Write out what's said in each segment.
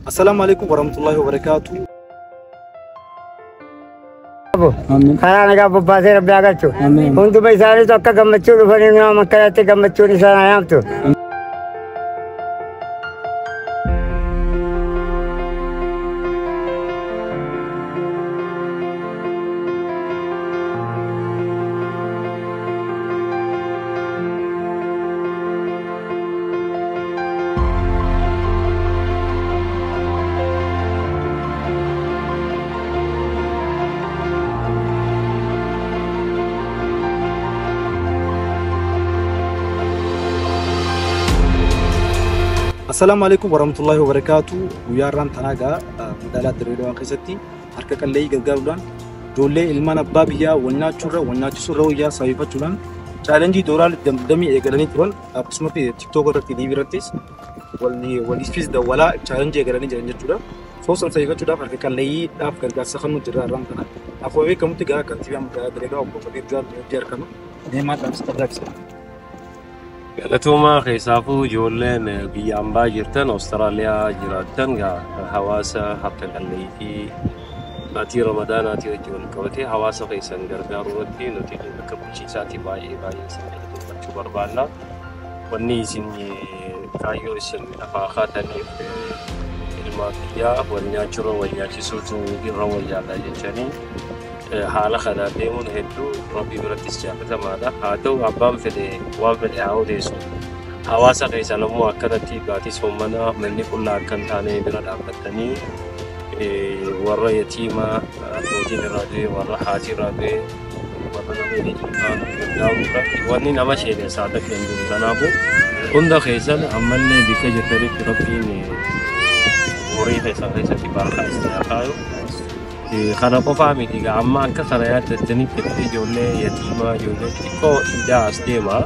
السلام عليكم ورحمة الله وبركاته. خير أنا قابو باسي ربي أقلتو كنتو بيساري توقع قمتشو دفنين يوم مكالاتي قمتشو نسان عيامتو السلام عليكم ورحمة الله وبركاته. ويا رام تناقة مدالات دريدوان خيستي حركة اللي قلقلان دولة إلمان أبابيا والناتشورة والناتشورة ويا صايفة جولان challenge دورال دمي إيجالني ترون أقسمه في تيك توك ولا تي فيرتيس واللي فيز ده ولا challenge إيجالني جرينج جولا فوسن صايفة جولا حركة اللي أف كرجع سخن جرا رام تنا أخوي كم تجا كنتي بيام دريدوان بقول جار جار كانوا ده ما تام ستراكس Galatuma keessaafu ijoolleen biyya ambaa jirtan Awustiraaliyaa jiraattan hawaasa harka qalleeyyii maatii Ramadaanaatii wajjin wal qabatee hawaasa keessan gargaaruu irratti nuti akka bulchiinsaatii baay'ee isin galatoommachuu barbaanna. Wanni isin kaayyoo isin afaa kaataniif ilmaan biyyaa wal nyaachuu wal nyaachisuutu irra wal jaalaa jechanii haala kanaan deemuun hedduu rabbii birattis jaalatamaadha. Haa ta'u abbaan fedhe waan fedhe haa odeessu. Hawaasa keessan ammoo akkanatti gaatii soommanaa manni qullaa akka hin taane bira dhaabbattanii warra yatiimaa abbootiin irraa du'e warra haati irraa du'e warra namoonni jirtaan gargaaruu irratti wanni nama sheeressaa takka hin jiru. Kanaafuu hunda keessan ammallee bakka jirtanitti rabbiin horii keessan keessatti baraka isin haa kaayu. Kana qofaa miti amma akka kana yaaddatanitti ijoollee yatiimaa ijoollee xiqqoo idaa as deema.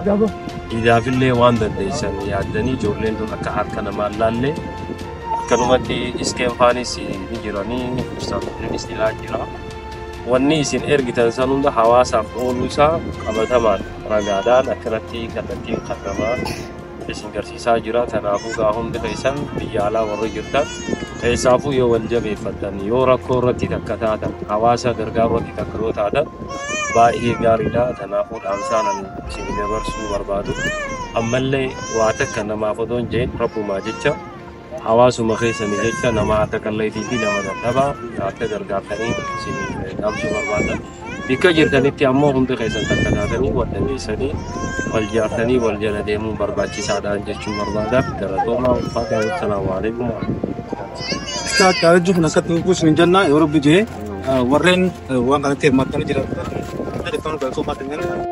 Idaafillee waan dandeessan yaaddanii ijoolleen tun akka harka namaa laalle akkanumatti iskeenfaanis ni jiranii ustaazoonnis ni jira. Wanni isin ergitan san hunda hawaasaaf ooluusaa qabatamaan ragaadhaan akkanatti kallattiin qaddamaa isin garsiisaa jira. Kanaafuu gaa hundi keessan biyya alaa warra jirtan keessaafuu yoo wal jabeeffatan yoo rakkoo irratti takka taatan hawaasa gargaaruu irratti takka yoo taatan baay'ee gaariidha. Kanaafuu dhaamsaan isin dabarsuu barbaadu. Ammallee waa takka namaaf odoo hin jeen rabbumaa jecha hawaasuma keessanii jecha nama akka qalleetii fi nama dadhabaa akka gargaartanii isin dhaamsuu barbaadan. Bakka jirtanitti ammoo hundi keessan takka taatanii wal dhageessanii wal jaartanii wal jala deemuun barbaachisaadhaan jechuun barbaada. Galatoomaa ulfaataa wassalaamu alaikum. Akka juufna akkatti nuti hin jenna yeroo bijee warreen waan kanatti hirmaatanii jiran kan galatoomaa kennan.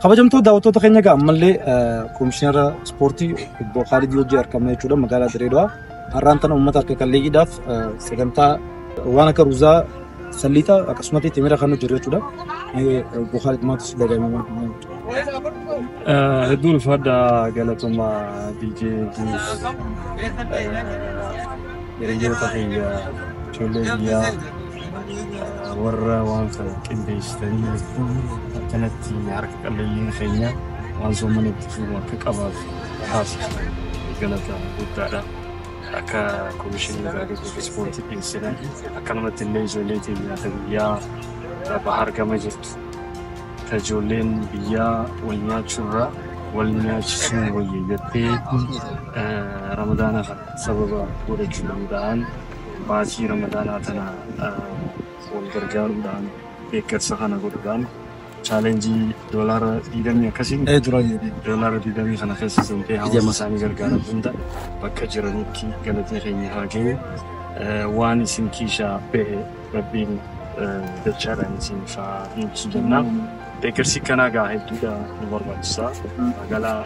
kabajamtoota daawwattoota keenya egaa ammallee komishinara ispoortii obbo Khaalid Wajji argamna jechuudha magaalaa Direedawaa. Har'aan tana uummata harka qalleeyyiidhaaf sagantaa waan akka ruuzaa salliixa akkasumas timira kan hojjetu jechuudha. Obbo Khaalid maatis dagamaa. Hedduu ulfaadha galatuma DJ hiriyoota keenya ijoollee biyyaa warra waan kana qindeessitanii akkanatti harka qalleeyyiin keenya waan soomanitti fuudhu akka qabaatu taasisa galata guddaadha. Akka komishinii gaazexaa ispoortii dhiyeessinan akkanumatti illee ijoollee keenya biyyaa bahar gama jirtu ijoolleen biyyaa wal nyaachuurraa wal nyaachisuun wayyeegattee ramadaana kana sababa godhachuudhaan baatii ramadaanaa tana wal gargaaruudhaan deeggarsa kana godhuudhaan chaalenjii doolaara 20 akkasiin doolaara 20 kana keessa seentee hawaasa isaanii gargaaran hunda bakka jiranitti galatee keenya haa geenyu waan isin kiishaa bahe rabbiin dachaadhaan isin faa hiiksuu jennaan. Deeggarsi kanaa gaa hedduudha nu barbaachisaa. Magaalaa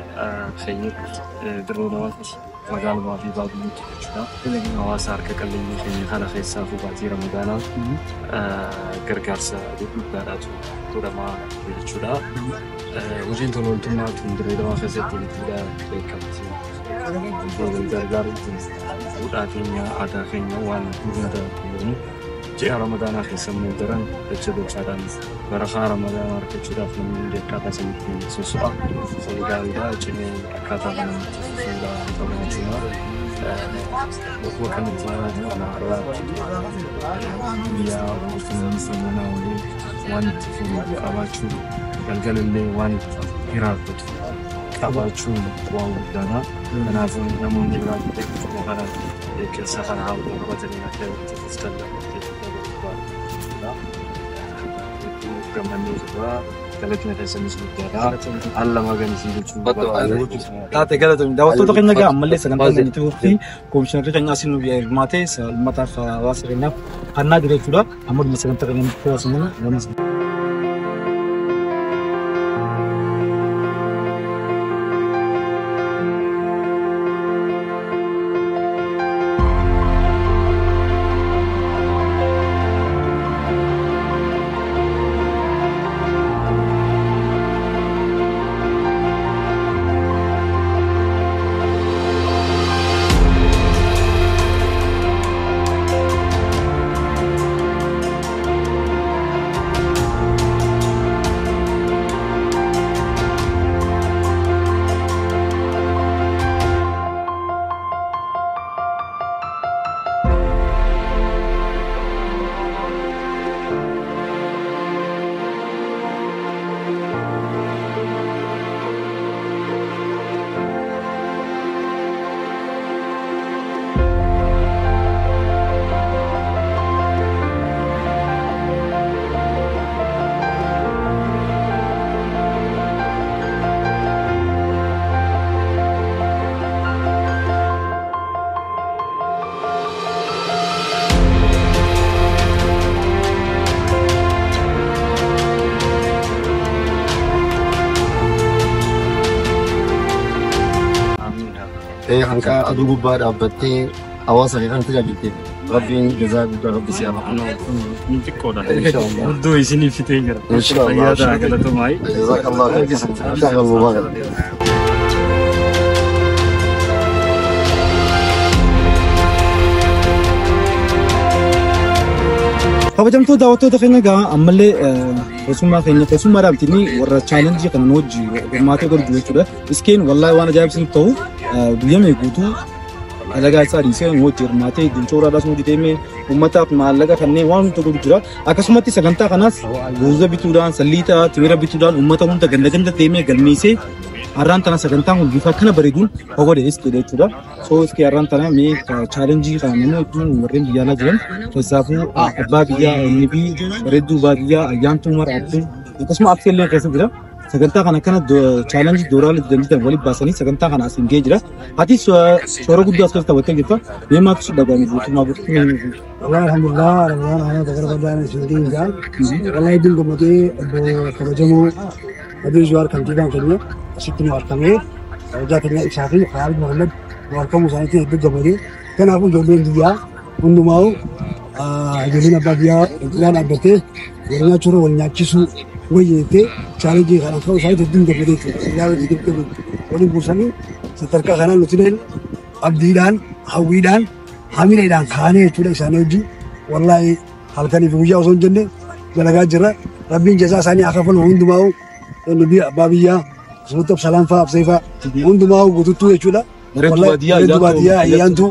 keenyatti Direedawaatti magaalaa fi baadiyyaatti jechuudha. Hawaasa harka qalleeyyii keenya kana keessaa baatii ramadaanaa gargaarsa guddaadhaatu godhamaa jechuudha. Hojiin tola ooltummaa tun Direedawaa keessatti beekamti. Gargaaruutiin fuudhaa keenya aadaa keenya waan hunda ji'a ramadaanaa keessa daran dachaadhaan barakaa ramadaanaa argachuudhaaf namni akkaataa sanitti soso'a. Gaariidha cimee akkaataa kanatti fuudhaa taphachuudha. Bakka kanatti kana irraa biyyaa mootummaan samanaa waliin waan itti fuudhu qabaachuu galgalallee waan itti hiraaffatu qabaachuun waan guddaadha. Kanaafuu namoonni biraa beekumsa kana deeggarsa kana hawwatu qabatanii akka itti fuftan gamannee jirra. Galatni keessanis guddaadha. Alla maganisii jechuun taate galatoomi daawwattoota keenya egaa ammallee sagantaa isaaniitti fufti komishinarri keenya asiin nu hirmaatee uummataaf hawaasa keenyaaf hannaa jira jechuudha. Amma sagantaa keenya nutti fayyadamuun gamas. Angka aduh gubbar abadnya awas hari kan terjadi Rabbiin jazaa guddaa rabbi si haa Kun xiqqoodha. Iddoo isinii fitee jira. Fayyaadhaa galatoomaayi. Jazakallah khairan. Kabajamtoota daawwattoota keenya egaa ammallee keessummaadhaaf ittiin warra chaalenjii kana hojii hirmaatee godhu jechuudha. Iskeen wallaahi waan ajaa'ibsiif ta'u guyyaa meequutuu alagaa isaa dhiisee hojii hirmaatee dinchooraadhaas hojii deemee uummataaf maallaqa kanneen waan hundatti godhu jira. Akkasumatti sagantaa kanaas ruuza bituudhaan salliixa timira bituudhaan uummata hunda ganda deemee galmeessee har'aan tana sagantaan kun bifa kana bareeduun hogode iskee jechuudha. So iskee har'aan tana mee chaalenjii kana namni hedduun warreen biyyaalaa jiran keessaafuu abbaa biyyaa inni fi bareedduu baadiyyaa ayyaantuu mara abduu akkasuma akseellee keessa jira. Sagantaa kana chaalenjii dooraa dandatan waliin baasanii sagantaa kana asiin ga'ee jira. Ati shoora guddaa as keessa taphattee jirta. Mee maaf si dhaga'ame guutummaa guutummaa? Alhamdulillah, Ramadaan ayyaana gara gadaan isin diingaan. Wallahi din gammadee kabajamoo هذا الجوار كان جدا كنا ست ماركمين جاتنا إشافي خالد محمد ماركم وصانتين هدد جمالي كان أقول جولين ديا كنا معه جولين أبديا إنتلان أبدته ورنا شرو ورنا كيسو ويجي شارجي خلاص خلاص هاي تدين جمالي يا ولد كده ولي بوساني ستركا خلنا نتنين أبديدان حويدان حميدان خانة شو سانوجي والله halkani fi guyyaa osoo hin jenne dalagaa jirra rabbiin jazaa isaanii akafalu hundumaa'u nabi abbaabiyaa suutab salaam fa'aa abseefaa hundumaa'u guututtuu jechuudha. Reetu baadiyyaa ayyaantu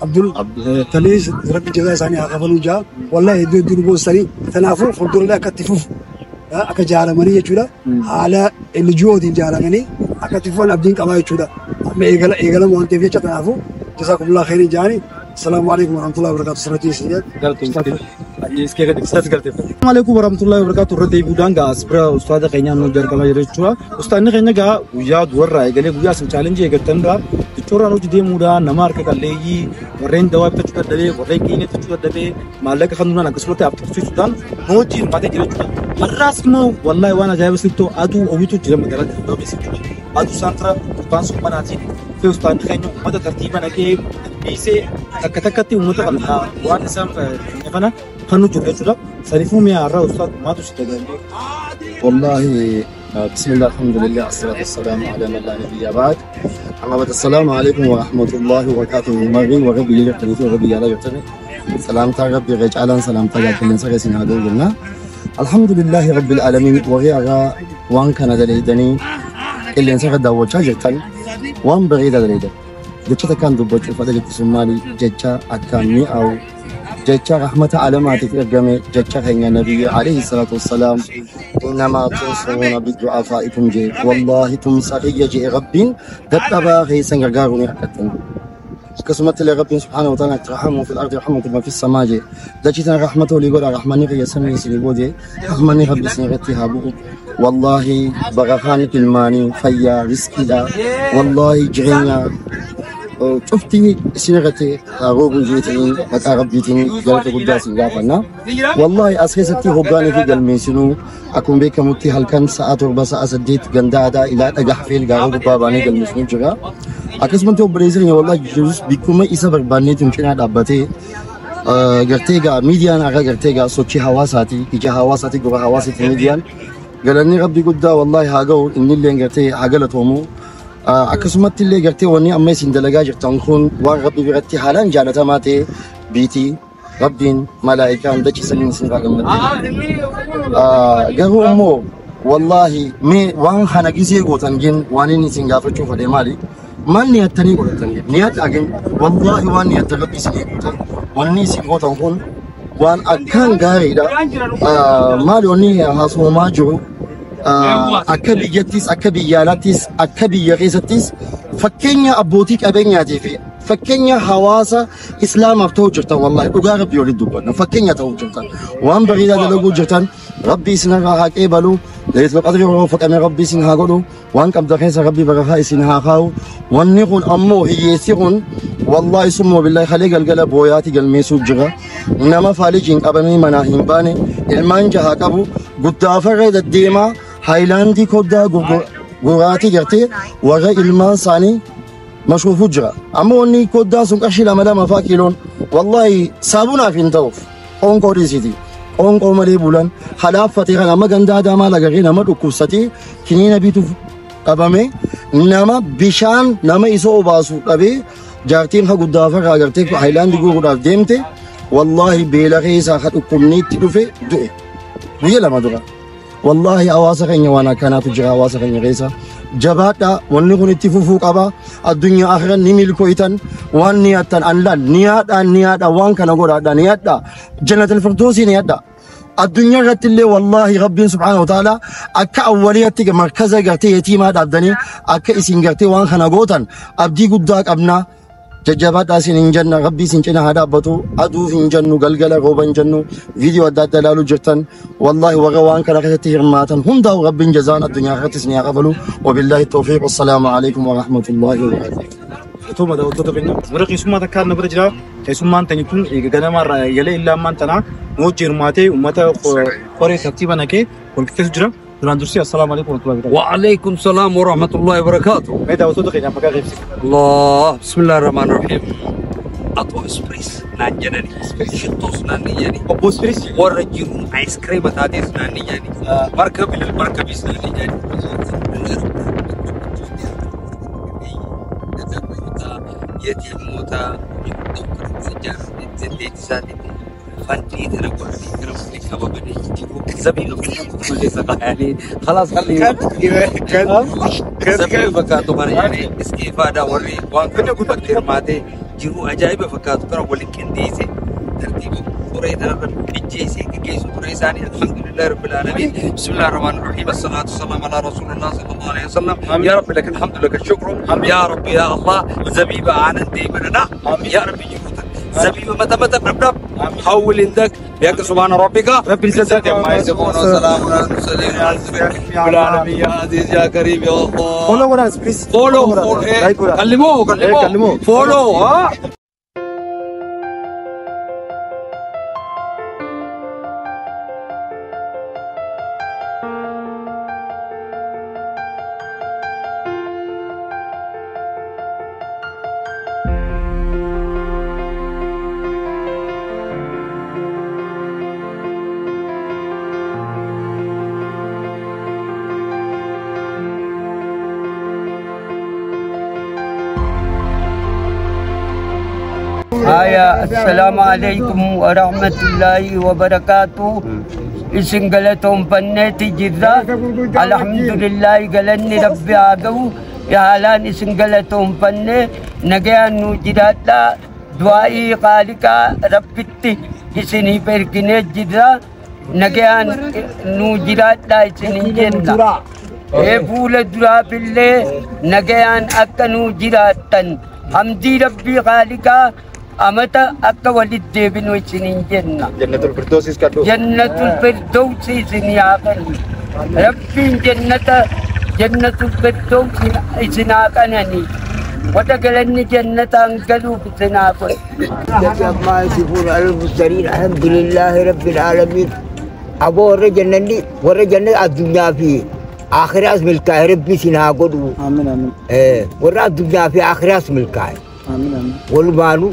Abdul Taliis rabbiin jazaa isaanii akafalu jaa wallahi hedduu hedduu boostanii kanaafuu fuulduree akka itti fufu akka jaaramanii jechuudha. Haala NGO'tiin jaaramanii akka itti fufan abdiin qabaa jechuudha. Amma eegalamu waan ta'eef jecha kanaafuu jazaakumullah khairin jaanii. السلام عليكم ورحمة الله وبركاته. السلام عليكم ورحمة الله وبركاته. ردي بودان غا أسبرا أستاذ خينا نوجر كما يرجوا أستاذ خينا غا ويا دور رأي قال ويا سم challenge يقتن را تجورا نوج دي مودا نمار كاللي ورين دواب تجوا دبي ورين كيني تجوا دبي مالك خندنا نقصلته أبتر في السودان نوجي ما تجري الراس مو والله وانا جاي بسيطو أدو أويتو جرم مدرد دو بسيطو أدو سانترا كان سوبنا تي في أستاذ خينا ماذا ترتيبا نكى بيسي كتكتي ومتى وانا سام فانا خنو جريتو سريفو ميا را أستاذ ما تشتغل والله بسم الله الحمد لله الصلاة والسلام على من لا نبي بعد أما بعد السلام عليكم ورحمة الله وبركاته مغرب وربي يلقى وربي يلا يعتني سلام ربي رجعنا سلام كل سجسين هذا قلنا الحمد لله رب العالمين وغيرها وان كان دليدني اللي نسخد داوود شاجتان وان بعيد دليدا جتة كان دبوت فضل السومالي جتة أكاني أو جتة رحمة علامات الجمع جتة هي النبي عليه الصلاة والسلام إنما تنصرون بالضعفائكم جي والله تمسكي جي ربين دتبا غيسن غاروني حكتن كسمت لرب سبحانه وتعالى ترحموا في الأرض رحمكم في السماء جي دجتنا رحمته ليقول رحمني غي سمي سيبودي رحمني رب سنغتي هابو والله بغفاني كلماني فيا رزقي لا والله جرينا شفتي سيرتي روب جيتني متى ربيتني جلت قداس غافنا والله اسخيستي هوغاني في قلميسنو اكون بك متي هلكن ساعات وربع ساعه سديت غندادا الى دغحفيل غارو باباني قلميسنو جرا اكسمنتو بريزل والله جوز بكم يسا برباني تمكن ادبتي غرتيغا ميديان اغا غرتيغا سوتشي حواساتي اجا حواساتي غو حواساتي ميديان قالني ربي قدا والله هاغو ان اللي غرتي هاغلتومو أكسمت اللي قرتي وني أمي سندلجاج تنخون وربي بغتي حالان جالتا ماتي بيتي ربين ملائكة عندك سلين سنغا قمتي قهو أمو والله مي وان خانا كيسي قوتن جن وانيني سنغا فتشوف دي مالي ما نيات تاني قوتن جن نيات أجن والله وان نيات تغبي سنغا قوتن واني سنغا تنخون وان أكان غاري دا مالي وني هاسو ماجو akka biyyattis akka biyyaalaattis akka biyya keessattis fakkeenya abbootii qabeenyaatii fi fakkeenya hawaasa islaamaaf ta'uu jirtan wallahi dhugaa rabbii walitti dubbanna fakkeenya ta'uu jirtan waan bareedaa dalaguu jirtan rabbii isin haa qeebalu leeyitul qadri yeroo faqame rabbii isin haa godhu waan qabda keessa rabbii barakaa isin haa kaa'u wanni kun ammoo hiyyeessi kun wallahi summa billahi khalee galgala booyaati galmeessuuf jira nama faalijiin qabamee manaa hin baane ilmaan jahaa qabu guddaa farra deddeemaa هايلاندي كودا غوراتي جرتي ورا إلمان ساني مشروف جرا أما أني كودا سونك أشيل أملا مفاكيلون والله سابونا في التوف أون كوريزيتي أون كومالي بولان خلاف فتيغا نما غندا داما لغري نما دكوستي كنينا بيتو أبامي نما بيشان نما إسو باسو أبي جارتين خا غودا فرا جرتي هايلاندي غورا ديمتي والله بيلا غيسا خد أكمني تدوفي دوئي ويلا ما دوغا والله أواصلني وانا كانت تجرا أواصلني غيسا جباتا ونقول اتفوق أبا الدنيا آخرا نميل كويتان وان نياتان أنلا نياتا وان كان غورا نياتا جنة الفردوس نياتا الدنيا غتلي والله ربي سبحانه وتعالى أكا أولياتك مركزة غرتي يتيمات أبداني أكا إسين غرتي وان كان غوتان أبدي قداك أبنا ججبات أسين إنجنة ربي سنجنة هذا بطو أدو في إنجنة قلقلة غوبا إنجنة فيديو أدات دلالو جرتن والله وغوان كلاكة تهرماتن هم داو رب جزان الدنيا خطسني أغفلو وبالله التوفيق والسلام عليكم ورحمة الله وبركاته ثم ده وتو تبين مرقي سما تكاد نبرجلا سما أنت نيتون إجانا ما يلا إلا ما أنتنا موجر ماتي وماتا قري سكتي بناكي والكتير جرا duraan dursii assalaamu alaykum wa rahmatullahi wa barakatuh. وعليكم السلام ورحمة الله وبركاته. Mee daawwattoota keenya maqaa qeebsi. الله بسم الله الرحمن الرحيم. أطوى إسبريس نانجنني شطوس نانجنني Obbo Spiris. ورجيرون آيس كريم تاتيس نانجنني مركب المركب نانجنني يتيم موتا سجار زنديت ساتي فانتي تنقل تنقل كبا بدي زبيب يعني خلاص خلي زبيب فكاتو بنا يعني استفادة وري وان كنا كتير ماته جرو عجائب فكاتو كنا ولي كنديسي ترتيبه قرية تنقل إجيسي كيسو قريساني الحمد لله رب العالمين. بسم الله الرحمن الرحيم. الصلاة والسلام على رسول الله صلى الله عليه وسلم. يا رب لك الحمد لك الشكر. يا رب يا الله زبيب عن ديبنا يا رب جروتك زبيب متى برب حول عندك ياك سبحان ربك رب العزة عما يصفون وسلام على المرسلين العالمين يا عزيز يا كريم يا الله. Follow godhaa Spiris. فولو Like godhaa. كلموه فولو ها. السلام عليكم ورحمة الله وبركاته. إسنجلتهم فنيتي جدا الحمد لله قالني ربي عاقو يا هلان إسنجلتهم فني نجيان نوجدات لا دعائي قالكا ربتي إسني بركني جدا نجيان نوجدات لا إسني جنة فول درا بالله نجيان أكا نوجداتن حمدي ربي قالكا أمتى أكا ولد ديبن ويسنين جنة جنة الفردوس كادو. جنة الفردوس سنياقن ربي جنة الفردوس سناقنني وتقلني جنة أنقلوا بسناقن ما يصفون على المرسلين الحمد لله رب العالمين. أبو ورجنني ورجنني الدنيا فيه آخر اسم الكاهر ربي سناقنوا آمين آمين. ورا الدنيا في آخر اسم الكاهر آمين آمين. والمالو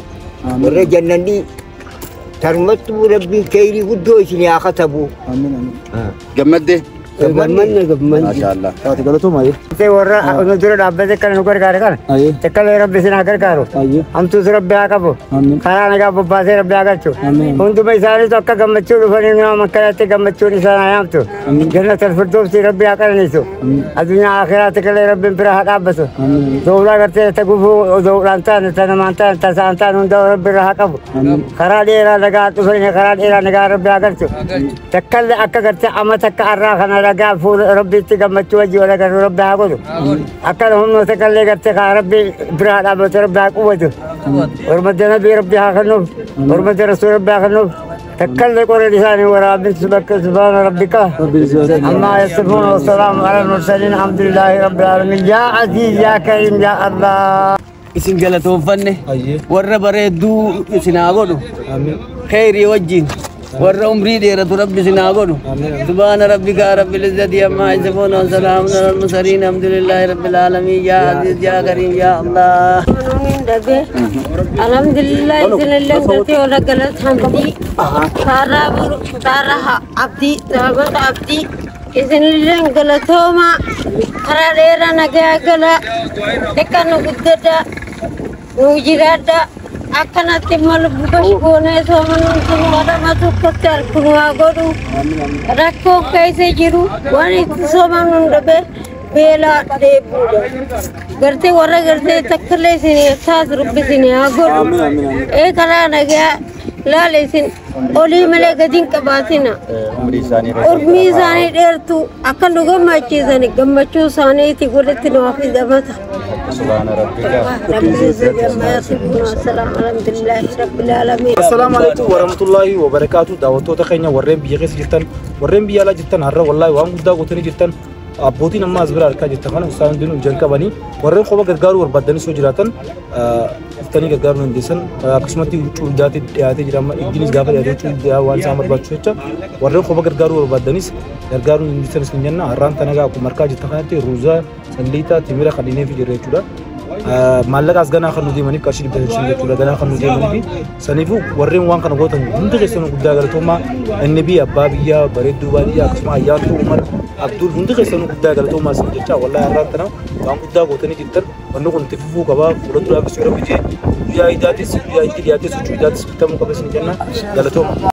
ورجنني ترمتوا ربي كيري ودوشني يا خطبو. آمين آمين. جمدة ما شاء الله. Taati galatoo maayee. warra dura dhaabbate kan nu gargaare kana Ayyee. takkalee rabbi sinaa gargaaru Ayyee. hamtuus rabbi haa qabu Amiin. karaa nagaa bobbaasee rabbi haa galchu Amiin. hunduma isaaniitu akka gammachuu dhufanii nama akkanatti gammachuun isaan haa yaamtu jannata alfirdoosi rabbi haa qananiisu addunyaa akhiraa takkalee rabbiin bira haa dhaabbatu dowlaa gartee tagufuu dowlaan taane tanamaan taane tasaan taane hunda rabbi irra haa qabu karaa dheeraa nagaa dhufanii karaa dheeraa nagaa rabbi haa galchu takkalee akka gartee amma takka arraa kana nagaa fuula rabbiitti gammachuu wajji wala garuu rabbi haa godhu akkana humnoota kallee gartee kaa rabbi biraa dhaabbatu rabbi haa quwwatu hormadda nabii rabbi haa kennuuf hormadda rasuul rabbi haa kennuuf takkallee qoreen isaanii waraabinsu bakka subhaana rabbika ammaa yasifuun wasalaamu ala almursaliin alhamdulillaahi rabbil aalamiin yaa aziiz yaa kariim yaa allah isin galatoonfanne Ayyee. warra bareedduu isin haa godhu Amiin. kheyrii wajjin warra umrii dheeratu rabbi isin haa godhu subhaana rabbika rabbil izzati ammaa yasifuun wa salaamun ala almursaliin alhamdulillaahi rabbil aalamiin yaa aziiz yaa kariim yaa allah alhamdulillah isinillee galtee wala galat hamdii saarraa abdii sababata abdii isinillee galatooma karaa dheeraa nagaa gala akka nu guddadha nu jiraadha akkanatti mal bukash goonee soomanuun sun madama tokkotti harkunu haa godhu rakkoo keessa jiru waan itti soomanuun dhabe beelaa dheebuudha gartee warra gartee takkaillee isin saas rabbi isin haa godhu karaa nagaa laala isin olii malee gadiin qabaatina urmii isaanii dheertu akka nu gammachiisani gammachuu isaaniiti godhatti nuuf dabata Assalaamu alaykum warahmatullahi wabarakaatu. Daawwattoota keenya warreen biyya keessa jirtan warreen biyya alaa jirtan har'a wallaahi waan guddaa gootanii jirtan abbootiin amma as bira harkaa jirta kana isaan hundinuu jalqabanii warreen qofa gargaaruu barbaadanis yoo jiraatan iftanii gargaaruu dandeessan akkasumatti huccuu ijaatti dhiyaatee jira amma iddiinis gaafa dhiyaatee huccuu ijaa waan isaan barbaachisu jecha warreen qofa gargaaruu barbaadanis gargaaruu dandeessanis ni jenna har'aan tanagaa akkuma harkaa jirta kanatti ruuzaa salliitaa timira kadhinee fi jirra jechuudha. Maallaqaas ganaa kan nuti deemaniif qarshii 500 jechuudha ganaa kan nuti deemaniif saniifuu warreen waan kana gootan hundi keessanuu guddaa galatoomaa inni biyya abbaa biyyaa bareedduu baadiyyaa akkasuma ayyaantuu umar abdul hundi keessanuu guddaa galatoomaa isin jecha wallaahi har'aan tana waan guddaa gootanii jirtan wanni kun itti fufuu qabaa fuulduraafis yoo rabbitee guyyaa idaattis guyyaa itti dhiyaates huccuu idaattis bitamuu qaba isin jenna galatooma.